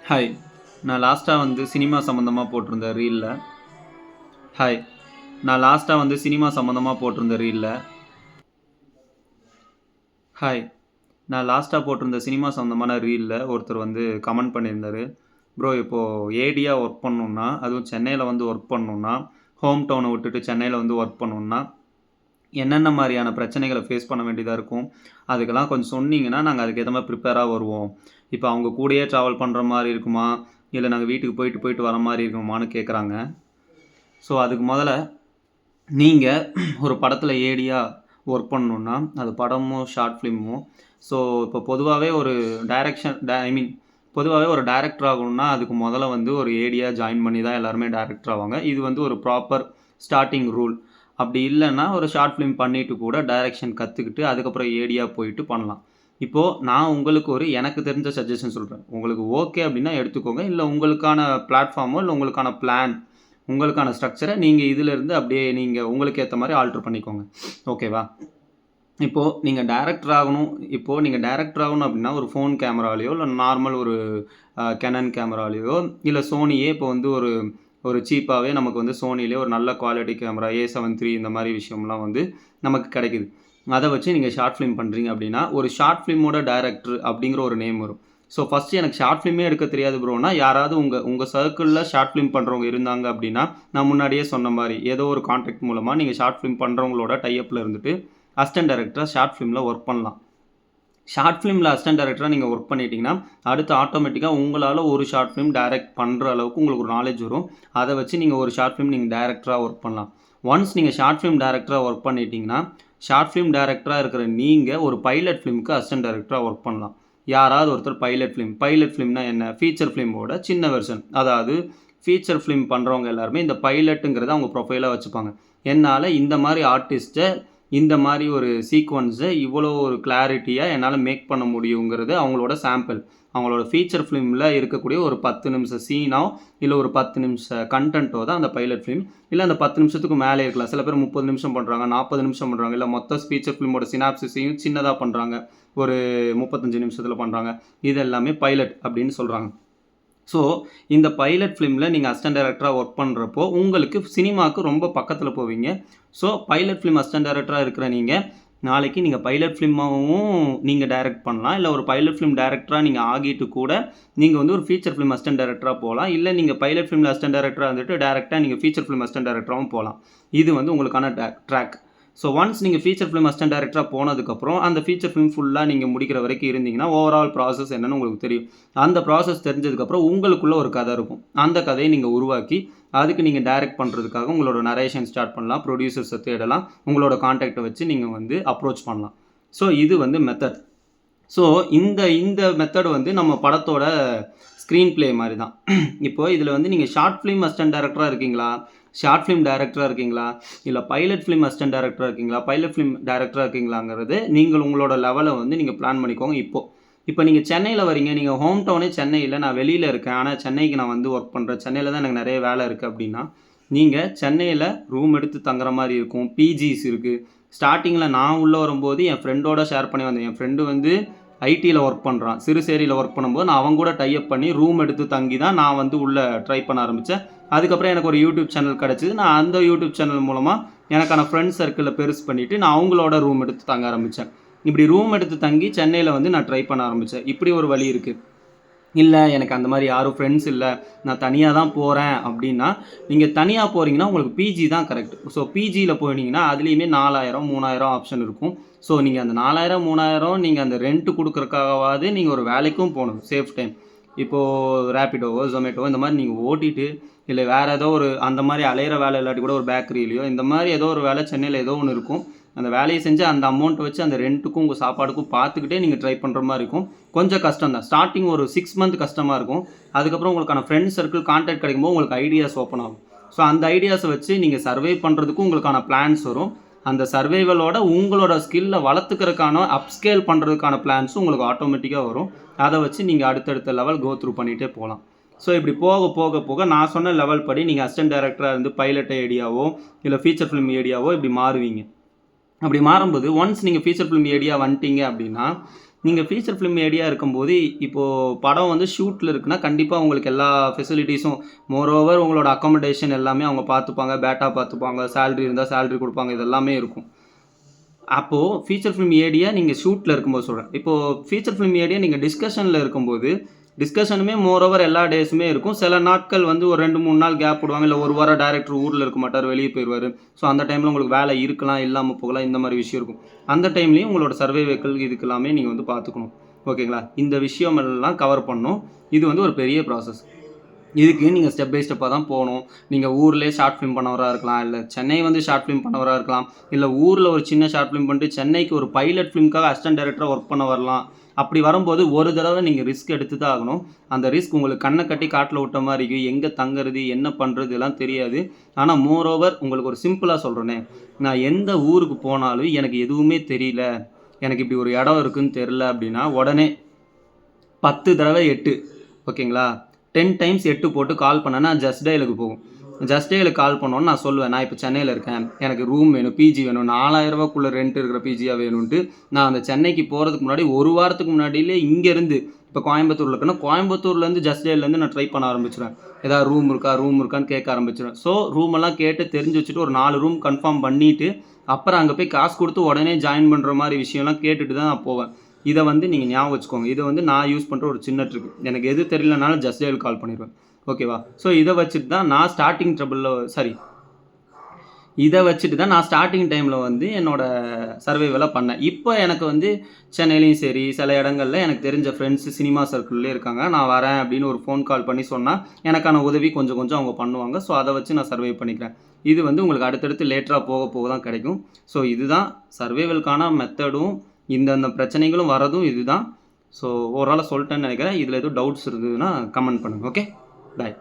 Hi, நான் லாஸ்ட்டாக வந்து சினிமா சம்மந்தமாக போட்டிருந்த ரீலில் ஹாய் நான் லாஸ்ட்டாக வந்து சினிமா சம்மந்தமாக போட்டிருந்த ரீலில் ஹாய் நான் லாஸ்ட்டாக போட்டிருந்த சினிமா சம்மந்தமான ரீலில் ஒருத்தர் வந்து கமெண்ட் பண்ணியிருந்தார். ப்ரோ, இப்போது ஏடியாக ஒர்க் பண்ணணுன்னா, அதுவும் சென்னையில் வந்து ஒர்க் பண்ணணுன்னா, ஹோம் டவுனை விட்டுட்டு சென்னையில் வந்து ஒர்க் பண்ணணுன்னா என்னென்ன மாதிரியான பிரச்சனைகளை ஃபேஸ் பண்ண வேண்டியதாக இருக்கும், அதுக்கெல்லாம் கொஞ்சம் சொன்னீங்கன்னா நாங்கள் அதுக்கேற்ற மாதிரி ப்ரிப்பேராக வருவோம். இப்போ அவங்க கூடயே ட்ராவல் பண்ணுற மாதிரி இருக்குமா, இல்லை நாங்கள் வீட்டுக்கு போயிட்டு போயிட்டு வர மாதிரி இருக்குமான்னு கேட்குறாங்க. ஸோ அதுக்கு முதல்ல நீங்கள் ஒரு படத்தில் ஏடியாக ஒர்க் பண்ணணுன்னா, அது படமோ ஷார்ட் ஃபிலிமோ, ஸோ இப்போ பொதுவாகவே ஒரு பொதுவாகவே ஒரு டைரக்டர் ஆகணும்னா அதுக்கு முதல்ல வந்து ஒரு ஏடியாக ஜாயின் பண்ணி தான் எல்லாருமே டைரக்டர் ஆவாங்க. இது வந்து ஒரு ப்ராப்பர் ஸ்டார்டிங் ரூல். அப்படி இல்லைன்னா ஒரு ஷார்ட் ஃபிலிம் பண்ணிவிட்டு கூட டைரக்ஷன் கற்றுக்கிட்டு அதுக்கப்புறம் ஏடியாக போயிட்டு பண்ணலாம். இப்போது நான் உங்களுக்கு எனக்கு தெரிஞ்ச சஜஷன் சொல்கிறேன். உங்களுக்கு ஓகே அப்படின்னா எடுத்துக்கோங்க. இல்லை உங்களுக்கான பிளாட்ஃபார்மோ இல்லை உங்களுக்கான பிளான், உங்களுக்கான ஸ்ட்ரக்சரை நீங்கள் இதிலேருந்து அப்படியே நீங்கள் உங்களுக்கு ஏற்ற மாதிரி ஆல்ட்ரு பண்ணிக்கோங்க. ஓகேவா? இப்போது நீங்கள் டைரக்டர் ஆகணும் அப்படின்னா ஒரு ஃபோன் கேமராலேயோ இல்லை நார்மல் ஒரு கேனன் கேமராலேயோ இல்லை சோனியே இப்போ வந்து ஒரு சீப்பாகவே நமக்கு வந்து சோனிலே ஒரு நல்ல குவாலிட்டி கேமரா A73 இந்த மாதிரி விஷயம்லாம் வந்து நமக்கு கிடைக்குது. அதை வச்சு நீங்கள் ஷார்ட் ஃபிலிம் பண்ணுறீங்க அப்படின்னா ஒரு ஷார்ட் ஃபிலிமோட டைரக்டர் அப்படிங்கிற ஒரு நேம் வரும். ஸோ ஃபஸ்ட்டு எனக்கு ஷார்ட் ஃபிலிமே எடுக்க தெரியாது ப்ரோனா, யாராவது உங்கள் சர்க்கிளில் ஷார்ட் ஃபிலிம் பண்ணுறவங்க இருந்தாங்க அப்படின்னா, நான் முன்னாடியே சொன்ன மாதிரி ஏதோ ஒரு கான்டாக்ட் மூலமாக நீங்கள் ஷார்ட் ஃபிலிம் பண்ணுறவங்களோட டைப்பில் இருந்துட்டு அசிஸ்டன்ட் டைரக்டராக ஷார்ட் ஃபிலிமில் ஒர்க் பண்ணலாம். ஷார்ட் ஃபிலிமில் அசிஸ்டன்ட் டைரக்டராக நீங்கள் ஒர்க் பண்ணிட்டீங்கன்னா அடுத்து ஆட்டோமேட்டிக்காக உங்களால் ஒரு ஷார்ட் ஃபிலிம் டைரக்ட் பண்ணுற அளவுக்கு உங்களுக்கு ஒரு நாலேஜ் வரும். அதை வச்சு நீங்கள் ஒரு ஷார்ட் ஃபிலிம் நீங்கள் டைரக்டராக ஒர்க் பண்ணலாம். ஒன்ஸ் நீங்கள் ஷார்ட் ஃபிலிம் டைரக்டராக ஒர்க் பண்ணிட்டீங்கன்னா ஷார்ட் ஃபிலிம் டைரக்டராக இருக்கிற நீங்கள் ஒரு பைலட் ஃபிலிமுக்கு அசிஸ்டன்ட் டைரக்டராக ஒர்க் பண்ணலாம். யாராவது ஒருத்தர் பைலட் ஃபிலிம்னா என்ன, ஃபீச்சர் ஃபிலிமோட சின்ன வெர்ஷன். அதாவது ஃபீச்சர் ஃபிலிம் பண்ணுறவங்க எல்லாருமே இந்த பைலட்டுங்கிறத அவங்க ப்ரொஃபைலாக வச்சுப்பாங்க. என்னால் இந்த மாதிரி ஆர்டிஸ்ட்டை இந்த மாதிரி ஒரு சீக்வன்ஸை இவ்வளோ ஒரு கிளாரிட்டியாக என்னால் மேக் பண்ண முடியுங்கிறது அவங்களோட சாம்பிள். அவங்களோட ஃபீச்சர் ஃபிலிமில் இருக்கக்கூடிய ஒரு 10 நிமிஷம் சீனோ இல்லை ஒரு 10 நிமிஷம் கண்டென்ட்டோ தான் அந்த பைலட் ஃபிலிம். இல்லை அந்த 10 நிமிஷத்துக்கு மேலே இருக்கலாம். சில பேர் 30 நிமிஷம் பண்ணுறாங்க, 40 நிமிஷம் பண்ணுறாங்க, இல்லை மொத்த ஃபீச்சர் ஃபிலிமோட சினாப்சிஸையும் சின்னதாக பண்ணுறாங்க, ஒரு 35 நிமிஷத்தில் பண்ணுறாங்க. இது எல்லாமே பைலட் அப்படின்னு சொல்கிறாங்க. ஸோ இந்த பைலட் ஃபிலிமில் நீங்கள் அசிஸ்டன்ட் டைரக்டராக ஒர்க் பண்ணுறப்போ உங்களுக்கு சினிமாவுக்கு ரொம்ப பக்கத்தில் போவீங்க. ஸோ பைலட் ஃபிலிம் அசிஸ்டன்ட் டைரக்டராக இருக்கிற நாளைக்கு நீங்கள் பைலட் ஃபிலிமாகவும் நீங்கள் டைரக்ட் பண்ணலாம். இல்லை ஒரு பைலட் ஃபிலிம் டைரக்டராக நீங்கள் ஆகிட்டு கூட நீங்கள் வந்து ஒரு ஃபீச்சர் ஃபிலிம் அசிஸ்டன்ட் டைரக்டராக போகலாம். இல்லை நீங்கள் பைலட் ஃபிலிம் அசிஸ்டன்ட் டைரக்டராக இருந்துட்டு டேரெக்டாக நீங்கள் ஃபீச்சர் ஃபிலிம் அசிஸ்டன்ட் டைரக்டராகவும் போகலாம். இது வந்து உங்களுக்கான ட்ராக். ஸோ ஒன்ஸ் நீங்கள் ஃபீச்சர் ஃபிலிம் அசிஸ்டன்ட் டைரக்டராக போனதுக்கப்புறம் அந்த ஃபீச்சர் ஃபிலிம் ஃபுல்லாக நீங்கள் முடிக்கிற வரைக்கும் இருந்தீங்கன்னா ஓவரால் ப்ராசஸ் என்னென்னு உங்களுக்கு தெரியும். அந்த ப்ராசஸ் தெரிஞ்சதுக்கப்புறம் உங்களுக்குள்ளே ஒரு கதை இருக்கும். அந்த கதையை நீங்கள் உருவாக்கி அதுக்கு நீங்கள் டைரக்ட் பண்ணுறதுக்காக உங்களோட நரேஷன் ஸ்டார்ட் பண்ணலாம், ப்ரொடியூசர்ஸை தேடலாம், உங்களோட கான்டாக்டை வச்சு நீங்கள் வந்து அப்ரோச் பண்ணலாம். ஸோ இது வந்து மெத்தட். ஸோ இந்த மெத்தட் வந்து நம்ம படத்தோட ஸ்க்ரீன் ப்ளே மாதிரி தான். இப்போது இதில் வந்து நீங்கள் ஷார்ட் ஃபிலிம் அசிஸ்டன்ட் டைரக்டராக இருக்கீங்களா, ஷார்ட் ஃபிலிம் டைரக்டராக இருக்கீங்களா, இல்லை பைலட் ஃபிலிம் அசிஸ்டன்ட் டைரக்டராக இருக்கீங்களா, பைலட் ஃபிலிம் டைரக்டராக இருக்கீங்களாங்கிறது நீங்கள் உங்களோட லெவலை வந்து நீங்கள் பிளான் பண்ணிக்கோங்க. இப்போ நீங்கள் சென்னையில் வரீங்க, நீங்கள் ஹோம் டவுனே சென்னையில், நான் வெளியில் இருக்கேன், ஆனால் சென்னைக்கு நான் வந்து ஒர்க் பண்ணுறேன், சென்னையில் தான் எனக்கு நிறைய வேலை இருக்குது அப்படின்னா நீங்கள் சென்னையில் ரூம் எடுத்து தங்குற மாதிரி இருக்கும். பிஜிஸ் இருக்குது. ஸ்டார்டிங்கில் நான் உள்ளே வரும்போது என் ஃப்ரெண்டோட ஷேர் பண்ணி வந்தேன். என் ஃப்ரெண்டு வந்து ஐடியில் ஒர்க் பண்ணுறான். சிறுசேரியில் ஒர்க் பண்ணும்போது நான் அவங்க கூட டைப் பண்ணி ரூம் எடுத்து தங்கி தான் நான் வந்து உள்ளே ட்ரை பண்ண ஆரம்பித்தேன். அதுக்கப்புறம் எனக்கு ஒரு யூடியூப் சேனல் கிடச்சிது. நான் அந்த யூடியூப் சேனல் மூலமாக எனக்கான ஃப்ரெண்ட்ஸ் சர்க்கிளில் பெருசு பண்ணிவிட்டு நான் அவங்களோட ரூம் எடுத்து தங்க ஆரம்பித்தேன். இப்படி ரூம் எடுத்து தங்கி சென்னையில் வந்து நான் ட்ரை பண்ண ஆரம்பித்தேன். இப்படி ஒரு வழி இருக்குது. இல்லை எனக்கு அந்த மாதிரி யாரும் ஃப்ரெண்ட்ஸ் இல்லை, நான் தனியாக தான் போகிறேன் அப்படின்னா நீங்கள் தனியாக போகிறீங்கன்னா உங்களுக்கு பிஜி தான் கரெக்ட். ஸோ பிஜியில் போனீங்கன்னா அதுலேயுமே 4000 3000 ஆப்ஷன் இருக்கும். ஸோ நீங்கள் அந்த 4000 3000 நீங்கள் அந்த ரெண்ட்டு கொடுக்குறக்காகவாது நீங்கள் ஒரு வேலைக்கும் போகணும். Safe time. இப்போது ரேப்பிடோவோ ஜொமேட்டோவோ இந்த மாதிரி நீங்கள் ஓட்டிட்டு இல்லை வேறு ஏதோ ஒரு அந்த மாதிரி அலையிற வேலை இல்லாட்டி கூட ஒரு பேக்கரியிலையோ இந்த மாதிரி ஏதோ ஒரு வேலை சென்னையில் ஏதோ ஒன்று இருக்கும். அந்த வேலையை செஞ்சு அந்த அமௌண்ட்டை வச்சு அந்த ரெண்ட்டுக்கும் உங்கள் சாப்பாடுக்கும் பார்த்துக்கிட்டே நீங்கள் ட்ரை பண்ணுற மாதிரி இருக்கும். கொஞ்சம் கஷ்டம் தான். ஸ்டார்டிங் ஒரு 6 மந்த் கஷ்டமாக இருக்கும். அதுக்கப்புறம் உங்களுக்கான ஃப்ரெண்ட்ஸ் சர்க்கிள் கான்டாக்ட் கிடைக்கும்போது உங்களுக்கு ஐடியாஸ் ஓப்பன் ஆகும். ஸோ அந்த ஐடியாஸை வச்சு நீங்கள் சர்வே பண்ணுறதுக்கும் உங்களுக்கான பிளான்ஸ் வரும். அந்த சர்வைவலோட உங்களோட ஸ்கில்லை வளர்த்துக்கிறதுக்கான அப்ஸ்கேல் பண்ணுறதுக்கான பிளான்ஸும் உங்களுக்கு ஆட்டோமேட்டிக்காக வரும். அதை வச்சு நீங்கள் அடுத்தடுத்த லெவல் கோ த்ரூ பண்ணிகிட்டே போகலாம். ஸோ இப்படி போக நான் சொன்ன லெவல் படி நீங்கள் அசிஸ்டன்ட் டைரக்டராக இருந்து பைலட் ஏடியாவோ இல்லை ஃபீச்சர் ஃபிலிம் ஏடியாவோ இப்படி மாறுவீங்க. அப்படி மாறும்போது ஒன்ஸ் நீங்கள் ஃபீச்சர் ஃபிலிம் ஏடியா வந்துட்டீங்க அப்படின்னா நீங்கள் ஃபீச்சர் ஃபிலிம் ஏடியா இருக்கும்போது, இப்போது படம் வந்து ஷூட்டில் இருக்குன்னா, கண்டிப்பாக உங்களுக்கு எல்லா ஃபெசிலிட்டீஸும் மோரோவர் உங்களோட அக்காமடேஷன் எல்லாமே அவங்க பார்த்துப்பாங்க, பேட்டா பார்த்துப்பாங்க, சேலரி இருந்தால் சேலரி கொடுப்பாங்க, இது எல்லாமே இருக்கும். அப்போது ஃபீச்சர் ஃபிலிம் ஏடியா நீங்கள் ஷூட்டில் இருக்கும்போது சொல்கிறேன். இப்போது ஃபீச்சர் ஃபிலிம் ஏடியா நீங்கள் டிஸ்கஷனில் இருக்கும்போது, டிஸ்கஷனுமே மோரோவர் எல்லா டேஸுமே இருக்கும். சில நாட்கள் வந்து ஒரு 2, 3 நாள் கேப் விடுவாங்க. இல்லை 1 வாரம் டைரக்டர் ஊரில் இருக்க மாட்டார், வெளியே போயிடுவார். ஸோ அந்த டைமில் உங்களுக்கு வேலை இருக்கலாம், இல்லாமல் போகலாம், இந்த மாதிரி விஷயம் இருக்கும். அந்த டைம்லேயும் உங்களோட சர்வைவல் இதுக்கு எல்லாமே நீங்கள் வந்து பார்த்துக்கணும். ஓகேங்களா? இந்த விஷயம் எல்லாம் கவர் பண்ணணும். இது வந்து ஒரு பெரிய ப்ராசஸ். இதுக்கு நீங்கள் ஸ்டெப் பை ஸ்டெப்பாக தான் போகணும். நீங்கள் ஊர்லேயே ஷார்ட் ஃபிலிம் பண்ணவராக இருக்கலாம், இல்லை சென்னை வந்து ஷார்ட் ஃபிலிம் பண்ணவராக இருக்கலாம், இல்லை ஊரில் ஒரு சின்ன ஷார்ட் ஃபிலிம் பண்ணிட்டு சென்னைக்கு ஒரு பைலட் ஃபிலிம்க்காக அசிஸ்டன்ட் டைரக்டராக ஒர்க் பண்ண வரலாம். அப்படி வரும்போது ஒரு தடவை நீங்கள் ரிஸ்க் எடுத்து தான் ஆகணும். அந்த ரிஸ்க் உங்களுக்கு கண்ணை கட்டி காட்டில் விட்ட மாதிரி இருக்கும். எங்கே தங்குறது, என்ன பண்ணுறது எல்லாம் தெரியாது. ஆனால் மோரோவர் உங்களுக்கு ஒரு சிம்பிளாக சொல்கிறேனே, நான் எந்த ஊருக்கு போனாலும் எனக்கு எதுவுமே தெரியல, எனக்கு இப்படி ஒரு இடம் இருக்குதுன்னு தெரில அப்படின்னா, உடனே 10 தடவை 8, ஓகேங்களா, 10 டைம்ஸ் 8 போட்டு கால் பண்ணேன்னா ஜஸ்ட் டயலுக்கு போகும். ஜஸ்ட் டயலுக்கு கால் பண்ணோன்னு நான் சொல்லுவேன், நான் இப்போ சென்னையில் இருக்கேன், எனக்கு ரூம் வேணும், பிஜி வேணும், 4000 ரூபாய்க்குள்ளே ரெண்ட் இருக்கிற பிஜியாக வேணும்ன்ட்டு நான் அந்த சென்னைக்கு போகிறதுக்கு முன்னாடி 1 வாரத்துக்கு முன்னாடியிலே இங்கேருந்து, இப்போ கோயம்புத்தூரில் இருக்குன்னா கோயம்புத்தூர்லேருந்து ஜஸ்ட் டயல்லேருந்து நான் ட்ரை பண்ண ஆரம்பிச்சிடுவேன். ஏதாவது ரூம் இருக்கான்னு கேட்க ஆரம்பிச்சிடுவேன். ஸோ ரூமெல்லாம் கேட்டு தெரிஞ்சு வச்சுட்டு ஒரு 4 ரூம் கன்ஃபார்ம் பண்ணிவிட்டு அப்புறம் அங்கே போய் காசு கொடுத்து உடனே ஜாயின் பண்ணுற மாதிரி விஷயம்லாம் கேட்டுட்டு தான் நான் போவேன். இதை வந்து நீங்கள் ஞாபகம் வச்சுக்கோங்க. இதை வந்து நான் யூஸ் பண்ணுற ஒரு சின்ன ட்ரிக். எனக்கு எது தெரியலனாலும் ஜஸ்ட் டயல் கால் பண்ணிடுவேன். ஓகேவா? ஸோ இதை வச்சுட்டு தான் நான் ஸ்டார்டிங் டைமில் வந்து என்னோடய சர்வைவலை பண்ணேன். இப்போ எனக்கு வந்து சென்னையிலையும் சரி, சில இடங்களில் எனக்கு தெரிஞ்ச ஃப்ரெண்ட்ஸு சினிமா சர்க்கிள்லேயே இருக்காங்க. நான் வரேன் அப்படின்னு ஒரு ஃபோன் கால் பண்ணி சொன்னால் எனக்கான உதவி கொஞ்சம் கொஞ்சம் அவங்க பண்ணுவாங்க. ஸோ அதை வச்சு நான் சர்வை பண்ணிக்கிறேன். இது வந்து உங்களுக்கு அடுத்தடுத்து லேட்டராக போக தான் கிடைக்கும். ஸோ இதுதான் சர்வைவலுக்கான மெத்தடும், இந்த பிரச்சனைகளும் வரதும் இதுதான். ஸோ ஓவராலாக சொல்லிட்டேன்னு நினைக்கிறேன். இதில் எதுவும் டவுட்ஸ் இருந்ததுன்னா கமெண்ட் பண்ணுங்கள். ஓகே, பாய்.